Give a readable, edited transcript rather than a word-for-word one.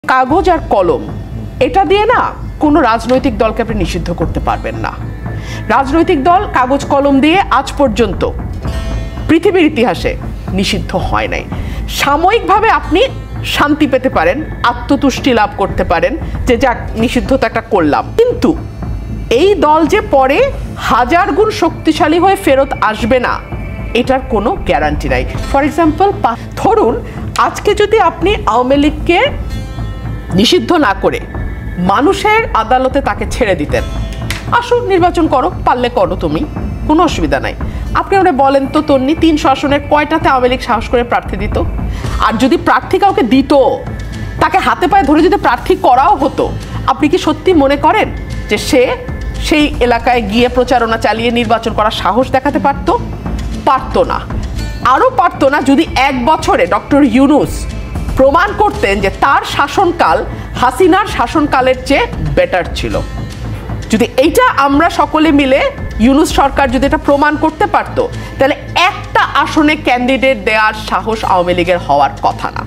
কাগজ আর কলম এটা দিয়ে না কোনো রাজনৈতিক দলকে আপনি নিষিদ্ধ করতে পারবেন না। রাজনৈতিক দল কাগজ কলম দিয়ে আজ পর্যন্ত পৃথিবীর ইতিহাসে নিষিদ্ধ হয় নাই। সাময়িকভাবে আপনি শান্তি পেতে পারেন, আত্মতুষ্টি লাভ করতে পারেন যে যাক নিষিদ্ধ তো একটা করলাম, কিন্তু এই দল যে পরে হাজার গুণ শক্তিশালী হয়ে ফেরত আসবে না এটার কোনো গ্যারান্টি নাই। ফর এক্সাম্পল, ধরুন আজকে যদি আপনি আওয়ামী লীগকে নিষিদ্ধ না করে মানুষের আদালতে তাকে ছেড়ে দিতেন, আসো নির্বাচন করো, পারলে করো, তুমি কোনো অসুবিধা নাই। আপনি আমরা বলেন তো তন্নি 300 আসনের কয়টাতে আওয়ামী লীগ সাহস করে প্রার্থী দিত? আর যদি প্রার্থী কাউকে দিত, তাকে হাতে পায়ে ধরে যদি প্রার্থী করাও হতো, আপনি কি সত্যি মনে করেন যে সে সেই এলাকায় গিয়ে প্রচারণা চালিয়ে নির্বাচন করার সাহস দেখাতে পারতো? পারতো না। আরও পারতো না যদি 1 বছরে ডক্টর ইউনূস প্রমাণ করতেন যে তার শাসনকাল হাসিনার শাসনকালের চেয়ে বেটার ছিল। যদি এইটা আমরা সকলে মিলে ইউনূস সরকার যদি এটা প্রমাণ করতে পারতো, তাহলে একটা আসনে ক্যান্ডিডেট দেওয়ার সাহস আওয়ামী লীগের হওয়ার কথা না।